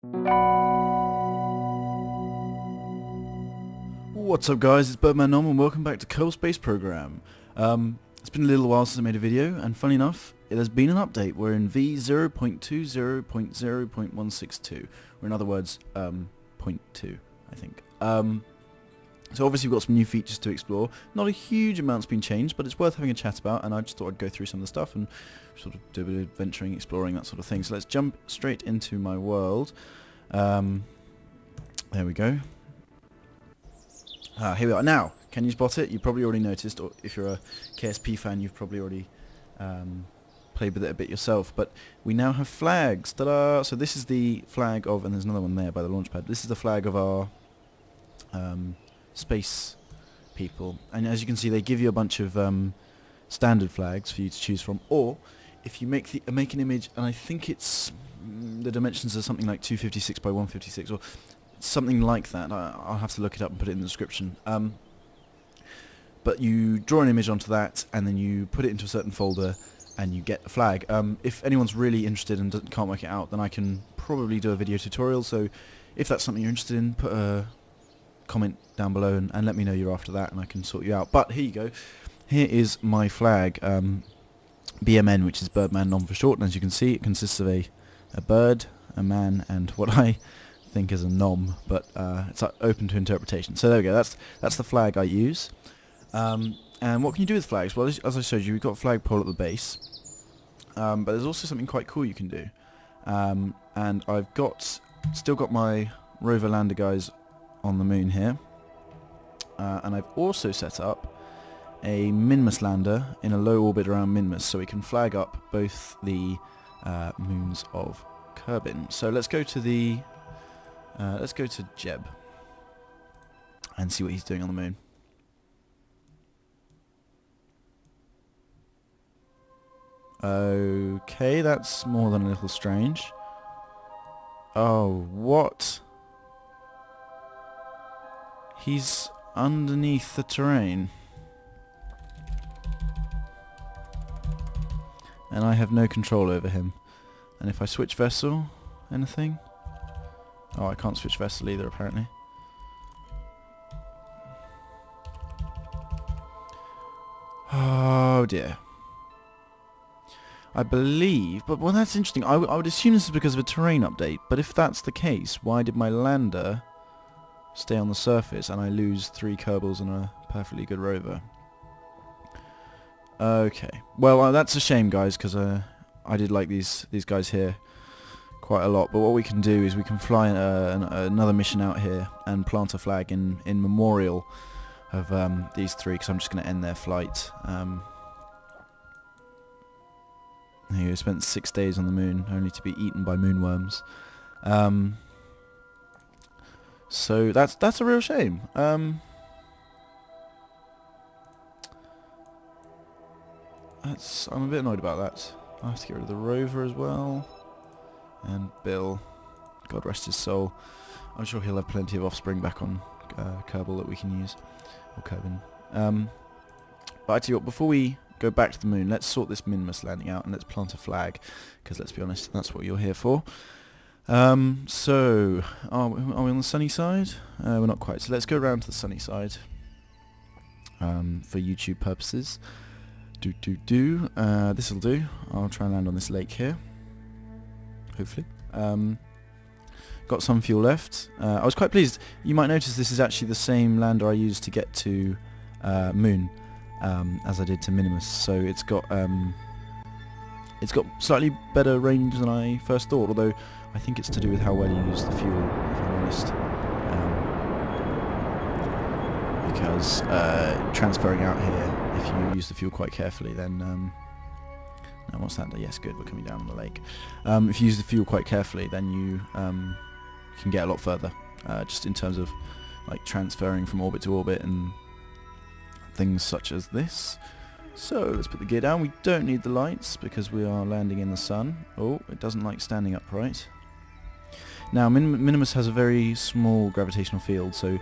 What's up guys, it's Birdman Nom and welcome back to Kerbal Space Program. It's been a little while since I made a video, and funny enough, it has been an update. We're in V0.20.0.162, or in other words, point 2, I think. So obviously we've got some new features to explore. Not a huge amount's been changed, but it's worth having a chat about, and I just thought I'd go through some of the stuff and sort of do a bit of adventuring, exploring, that sort of thing. So let's jump straight into my world. There we go. Here we are. Now, can you spot it? You probably already noticed, or if you're a KSP fan, you've probably already played with it a bit yourself. But we now have flags. Ta-da! So this is the flag of, and there's another one there by the launch pad. This is the flag of our space people. And as you can see, they give you a bunch of standard flags for you to choose from. Or if you make an image, and I think it's the dimensions are something like 256 by 156, or something like that. I'll have to look it up and put it in the description. But you draw an image onto that, and then you put it into a certain folder, and you get a flag. If anyone's really interested and can't work it out, then I can probably do a video tutorial. So if that's something you're interested in, put a comment down below and let me know you're after that, and I can sort you out. But here you go. Here is my flag, BMN, which is Birdman Nom for short. And as you can see, it consists of a bird, a man, and what I think is a nom, but it's open to interpretation. So there we go. That's the flag I use. And what can you do with flags? Well, as I showed you, we've got a flagpole at the base, but there's also something quite cool you can do. And I've still got my rover lander guys on the moon here, and I've also set up a Minmus lander in a low orbit around Minmus, so we can flag up both the moons of Kerbin. So let's go to Jeb and see what he's doing on the moon. Okay, that's more than a little strange. Oh, what? He's underneath the terrain. And I have no control over him. And if I switch vessel, anything? Oh, I can't switch vessel either, apparently. Oh dear. I believe, but well, that's interesting. I would assume this is because of a terrain update, but if that's the case, why did my lander stay on the surface and I lose 3 Kerbals and a perfectly good rover? Okay. Well, that's a shame, guys, because I did like these guys here quite a lot. But what we can do is we can fly another mission out here and plant a flag in memorial of these 3, because I'm just going to end their flight. He spent 6 days on the moon, only to be eaten by moonworms. So that's a real shame. I'm a bit annoyed about that. I have to get rid of the rover as well. And Bill, God rest his soul. I'm sure he'll have plenty of offspring back on Kerbal that we can use, or Kerbin. But I tell you what, before we go back to the moon, let's sort this Minmus landing out and let's plant a flag, because let's be honest, that's what you're here for. So, are we on the sunny side? We're not quite, so let's go around to the sunny side for YouTube purposes. This'll do. I'll try and land on this lake here, hopefully. Got some fuel left. I was quite pleased. You might notice this is actually the same lander I used to get to Moon as I did to Minimus. So it's got slightly better range than I first thought. Although I think it's to do with how well you use the fuel, if I'm honest. Because transferring out here, if you use the fuel quite carefully, then now what's that? Yes, good. We're coming down on the lake. If you use the fuel quite carefully, then you can get a lot further, just in terms of like transferring from orbit to orbit and things such as this. So let's put the gear down. We don't need the lights because we are landing in the sun. Oh, it doesn't like standing upright. Now Minimus has a very small gravitational field, so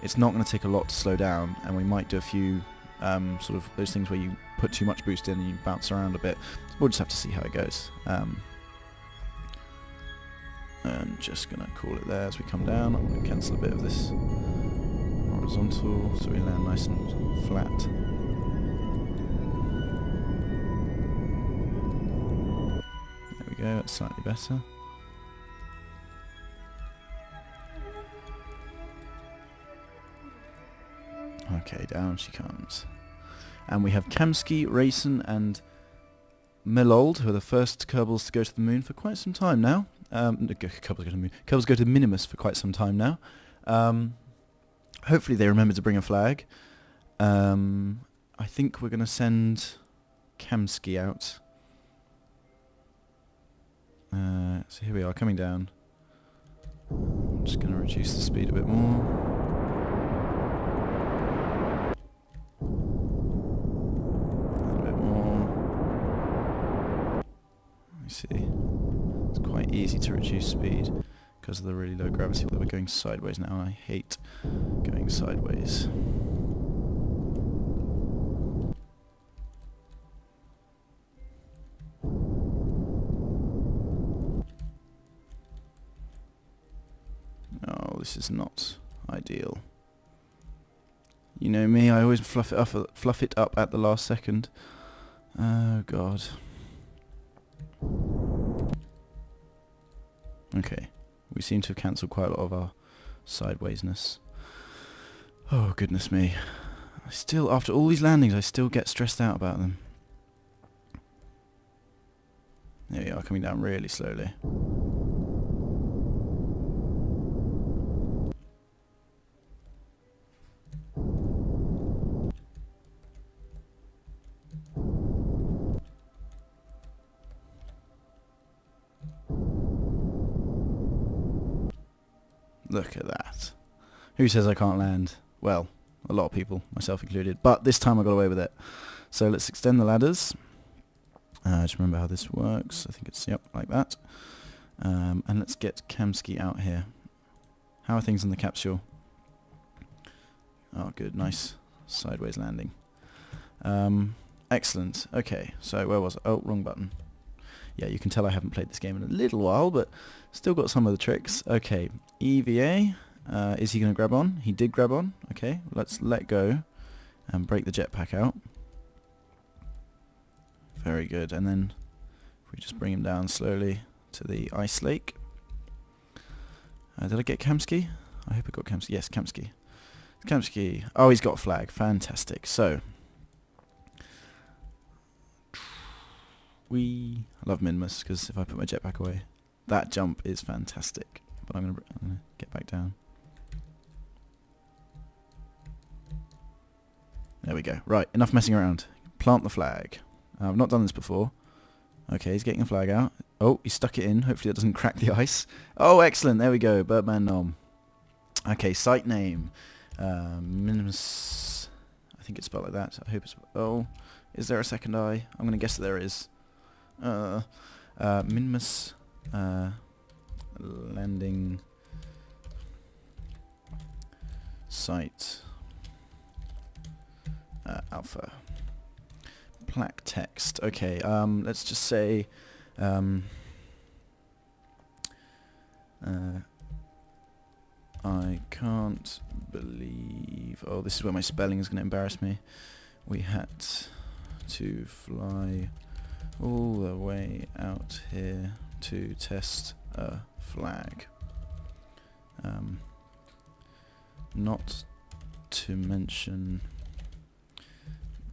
it's not going to take a lot to slow down, and we might do a few sort of those things where you put too much boost in and you bounce around a bit. We'll just have to see how it goes. And just going to call it there as we come down. I'm going to cancel a bit of this horizontal so we land nice and flat. There we go, that's slightly better. Okay, down she comes. And we have Kamsky, Rayson and Melold, who are the first Kerbals to go to the moon for quite some time now. Kerbals go to the moon. Kerbals go to Minimus for quite some time now. Hopefully they remember to bring a flag. I think we're going to send Kamsky out. So here we are, coming down. I'm just going to reduce the speed a bit more. See, it's quite easy to reduce speed because of the really low gravity, although we're going sideways now. I hate going sideways. Oh, this is not ideal. You know me, I always fluff it up at the last second. Oh god. Okay, we seem to have cancelled quite a lot of our sidewaysness. Oh goodness me. I still, after all these landings, I still get stressed out about them. There we are, coming down really slowly. Look at that. Who says I can't land? Well, a lot of people, myself included. But this time I got away with it. So let's extend the ladders. Just remember how this works. I think it's, yep, like that. And let's get Kamsky out here. How are things in the capsule? Oh, good. Nice. Sideways landing. Excellent. Okay, so where was I? Oh, wrong button. Yeah, you can tell I haven't played this game in a little while, but still got some of the tricks. Okay, EVA. Is he going to grab on? He did grab on. Okay, let's let go and break the jetpack out. Very good. And then if we just bring him down slowly to the ice lake. Did I get Kamsky? I hope I got Kamsky. Yes, Kamsky. Kamsky. Oh, he's got a flag. Fantastic. So I love Minimus because if I put my jetpack away, that jump is fantastic. But I'm gonna get back down. There we go. Right, enough messing around. Plant the flag. I've not done this before. Okay, he's getting the flag out. Oh, he stuck it in. Hopefully that doesn't crack the ice. Oh, excellent. There we go. Birdman Nom. Okay, site name. Minimus. I think it's spelled like that. I hope it's... Oh, is there a second I? I'm going to guess that there is. Minimus landing site alpha. Plaque text. Okay, let's just say I can't believe... Oh, this is where my spelling is going to embarrass me. We had to fly all the way out here to test a flag. Not to mention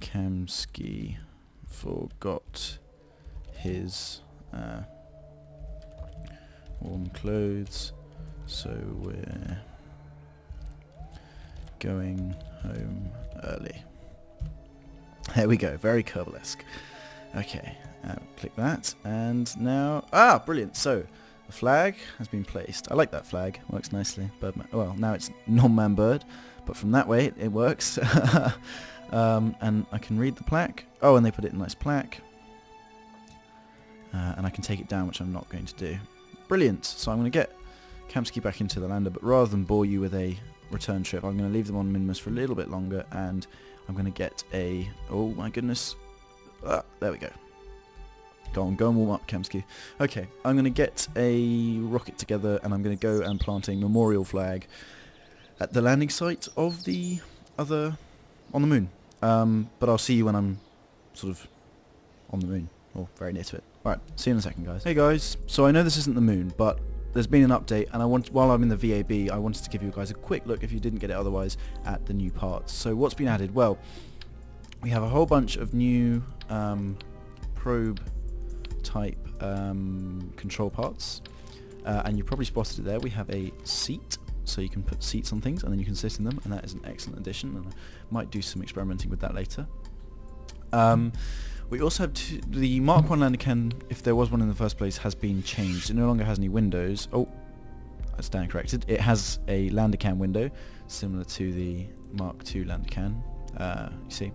Kamsky forgot his warm clothes, so we're going home early. There we go, very Kerbal-esque. Okay, click that, and now... Ah, brilliant! So, the flag has been placed. I like that flag, works nicely. Birdman. Well, now it's non-man bird, but from that way it works. And I can read the plaque. Oh, and they put it in a nice plaque. And I can take it down, which I'm not going to do. Brilliant! So I'm going to get Kamsky back into the lander, but rather than bore you with a return trip, I'm going to leave them on Minimus for a little bit longer, and I'm going to get a... Oh my goodness. There we go. Go and warm up, Kemsky. Okay, I'm going to get a rocket together and I'm going to go and plant a memorial flag at the landing site of the other... on the moon. But I'll see you when I'm sort of on the moon, or very near to it. Alright, see you in a second, guys. Hey guys, so I know this isn't the moon, but there's been an update, and while I'm in the VAB, I wanted to give you guys a quick look, if you didn't get it otherwise, at the new parts. So what's been added? Well, we have a whole bunch of new probe type control parts, and you probably spotted it there. We have a seat, so you can put seats on things and then you can sit in them, and that is an excellent addition, and I might do some experimenting with that later. We also have the Mark 1 lander can, if there was one in the first place, has been changed. It no longer has any windows. Oh, I stand corrected. It has a lander can window, similar to the Mark 2 lander can, you see.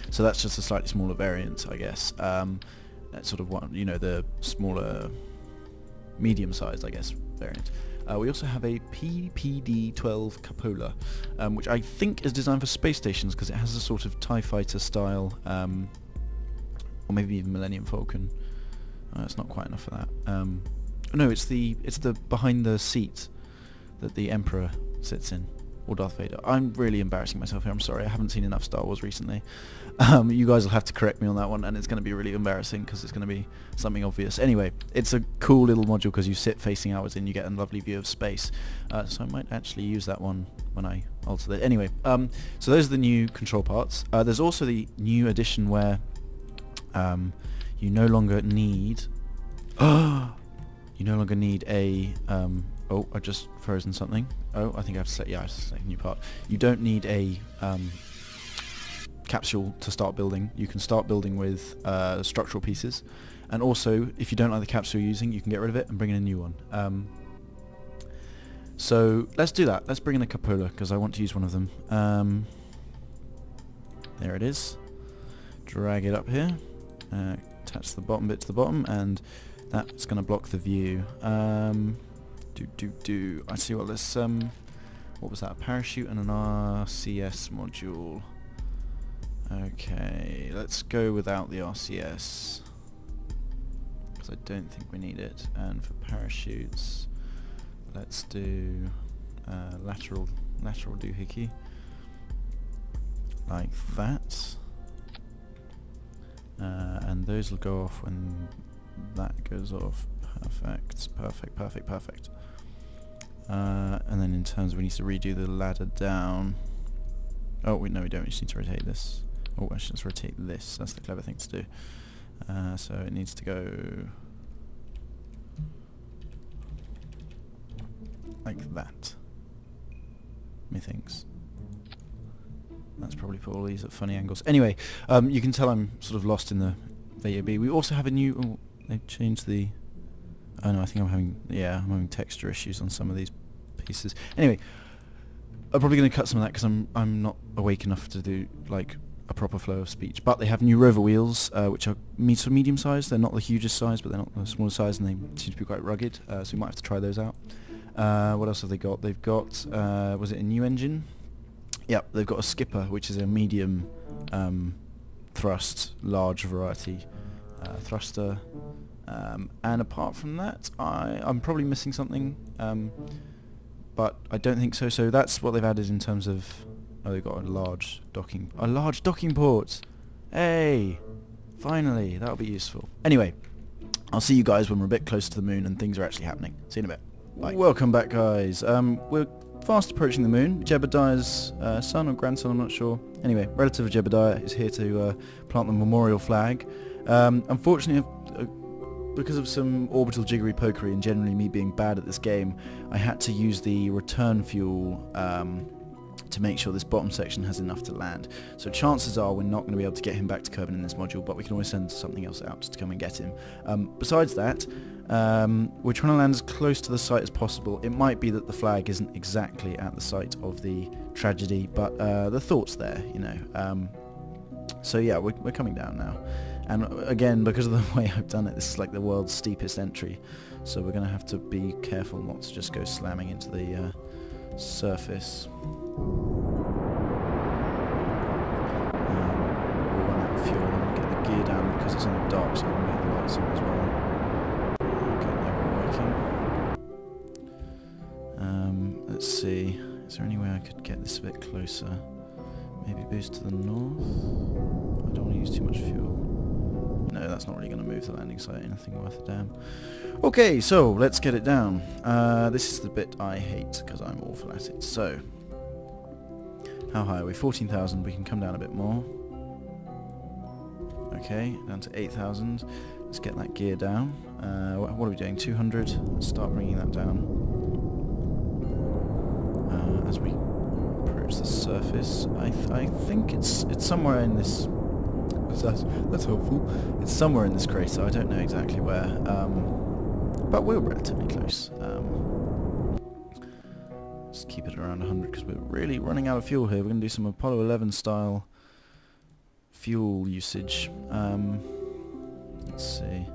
So that's just a slightly smaller variant, I guess. That's sort of one, you know, the smaller, medium-sized, I guess, variant. We also have a PPD-12 cupola, which I think is designed for space stations because it has a sort of TIE fighter style, or maybe even Millennium Falcon. It's not quite enough for that. No, it's the behind the seat that the Emperor sits in, or Darth Vader. I'm really embarrassing myself here. I'm sorry. I haven't seen enough Star Wars recently. You guys will have to correct me on that one, and it's going to be really embarrassing because it's going to be something obvious. Anyway, it's a cool little module because you sit facing outwards and you get a lovely view of space. So I might actually use that one when I alter that. Anyway, so those are the new control parts. There's also the new addition where you no longer need... you no longer need a... oh, I just frozen something. Oh, I think I have to set... yeah, I have to select a new part. You don't need a... capsule to start building. You can start building with structural pieces, and also if you don't like the capsule you're using, you can get rid of it and bring in a new one. So let's do that. Let's bring in a cupola because I want to use one of them. There it is. Drag it up here, attach the bottom bit to the bottom, and that's going to block the view. I see what this what was that, a parachute and an RCS module. Okay, let's go without the RCS because I don't think we need it. And for parachutes, let's do lateral doohickey like that, and those will go off when that goes off. Perfect. And then in terms of, we need to redo the ladder down. Oh wait, no, we don't. We just need to rotate this. Oh, actually, let's rotate this. That's the clever thing to do. So it needs to go like that. Methinks. That's probably put all these at funny angles. Anyway, you can tell I'm sort of lost in the VAB. We also have a new... oh, they've changed the... oh no, I think I'm having texture issues on some of these pieces. Anyway, I'm probably going to cut some of that because I'm not awake enough to do like a proper flow of speech. But they have new rover wheels, which are medium sized. They're not the hugest size, but they're not the smallest size, and they seem to be quite rugged. So we might have to try those out. What else have they got? They've got was it a new engine? Yep, they've got a skipper, which is a medium thrust, large variety thruster. And apart from that, I'm probably missing something, but I don't think so. So that's what they've added in terms of... oh, they've got a large docking port. Hey, finally, that'll be useful. Anyway, I'll see you guys when we're a bit closer to the moon and things are actually happening. See you in a bit. Bye. Welcome back, guys. We're fast approaching the moon. Jebediah's son or grandson, I'm not sure. Anyway, relative of Jebediah is here to plant the memorial flag. Unfortunately, because of some orbital jiggery pokery and generally me being bad at this game, I had to use the return fuel to make sure this bottom section has enough to land. So chances are we're not going to be able to get him back to Kerbal in this module, but we can always send something else out to come and get him. Besides that, we're trying to land as close to the site as possible. It might be that the flag isn't exactly at the site of the tragedy, but the thought's there, you know. So yeah, we're coming down now. And again, because of the way I've done it, this is like the world's steepest entry, so we're going to have to be careful not to just go slamming into the surface. We'll run out of fuel and get the gear down because it's on the dark side of the moon. focusing as well. Okay, now we're working. Let's see. Is there any way I could get this a bit closer? Maybe boost to the north? I don't want to use too much fuel. No, that's not really going to move the landing site. Anything worth a damn. Okay, so let's get it down. This is the bit I hate because I'm awful at it. So, how high are we? 14,000. We can come down a bit more. Okay, down to 8,000. Let's get that gear down. What are we doing? 200. Let's start bringing that down. As we approach the surface, I think it's somewhere in this. That's helpful. It's somewhere in this crater. I don't know exactly where, but we're relatively close. Just keep it around 100 because we're really running out of fuel here. We're going to do some Apollo 11 style fuel usage. Let's see.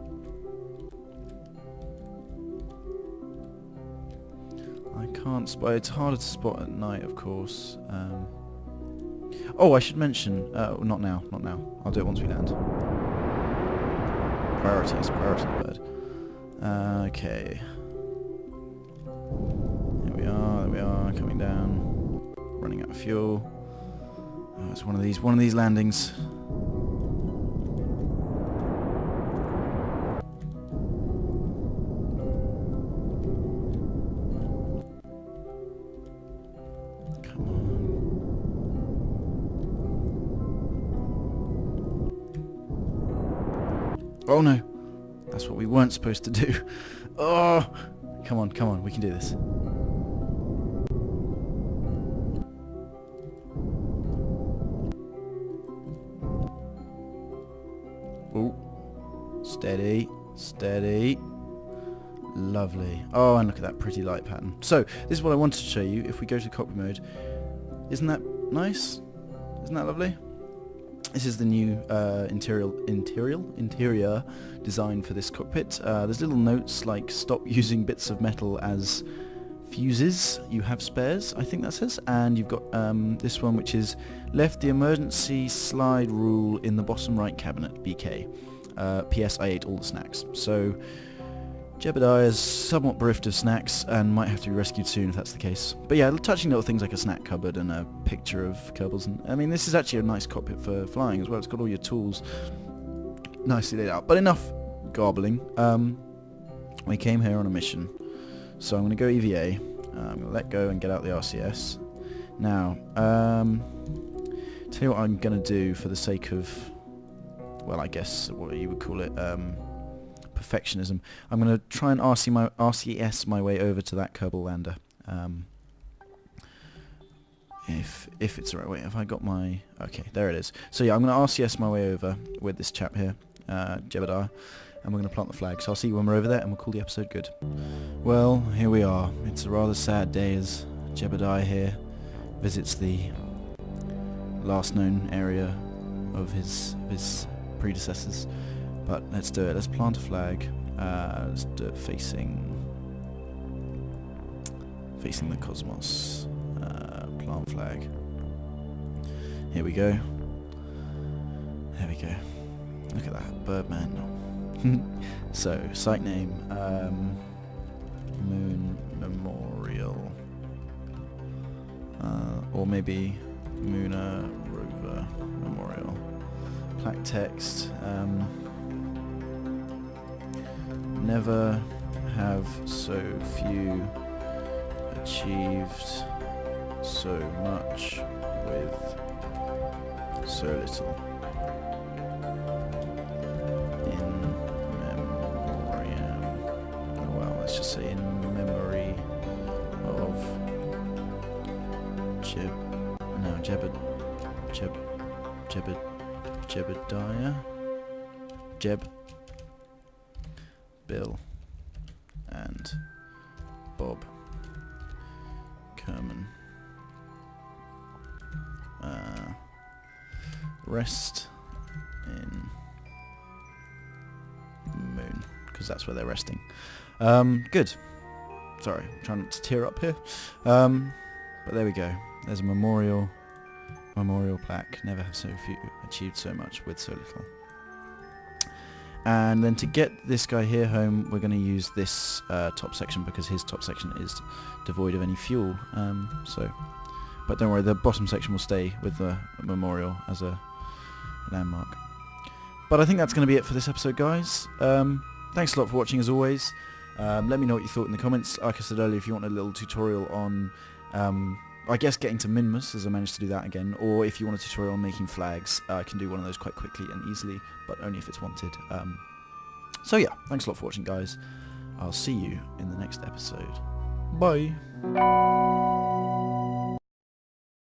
I can't spot. It's harder to spot at night, of course. Oh, I should mention. Not now. Not now. I'll do it once we land. Priorities. Priority bird. Okay. Here we are. There we are. Coming down. Running out of fuel. Oh, it's one of these landings. Oh no! That's what we weren't supposed to do. Oh! Come on, come on, we can do this. Oh. Steady, steady. Lovely. Oh, and look at that pretty light pattern. So, this is what I wanted to show you. If we go to cockpit mode, isn't that nice? Isn't that lovely? This is the new interior design for this cockpit. There's little notes like stop using bits of metal as fuses. You have spares, I think that says. And you've got this one which is left the emergency slide rule in the bottom right cabinet, BK. PS, I ate all the snacks. So Jebediah is somewhat bereft of snacks and might have to be rescued soon if that's the case. But yeah, touching little things like a snack cupboard and a picture of Kerbals. And I mean, this is actually a nice cockpit for flying as well. It's got all your tools nicely laid out. But enough garbling. We came here on a mission. So I'm going to go EVA. I'm going to let go and get out the RCS. Now, tell you what I'm going to do for the sake of, well, I guess what you would call it, perfectionism. I'm going to try and RCS my way over to that Kerbal lander. If it's the right way. Have I got my... Okay, there it is. So yeah, I'm going to RCS my way over with this chap here, Jebediah, and we're going to plant the flag. So I'll see you when we're over there and we'll call the episode good. Well, here we are. It's a rather sad day as Jebediah here visits the last known area of his predecessors. But let's do it. Let's plant a flag. Let's do it facing the cosmos. Plant flag. Here we go. There we go. Look at that, Birdman. So, site name, Moon Memorial, or maybe Lunar Rover Memorial. Plaque text. Never have so few achieved so much with so little. In memoriam. Oh, well, let's just say in memory of Jebediah. Bill and Bob Kerman. Rest in Moon, because that's where they're resting. Good. Sorry, I'm trying not to tear up here. But there we go. There's a memorial plaque. Never have so few achieved so much with so little. And then to get this guy here home, we're going to use this top section because his top section is devoid of any fuel. But don't worry, the bottom section will stay with the memorial as a landmark. But I think that's going to be it for this episode, guys. Thanks a lot for watching, as always. Let me know what you thought in the comments. Like I said earlier, if you want a little tutorial on, I guess, getting to Minmus, as I managed to do that again, or if you want a tutorial on making flags, I can do one of those quite quickly and easily, but only if it's wanted. So yeah, thanks a lot for watching, guys. I'll see you in the next episode. Bye!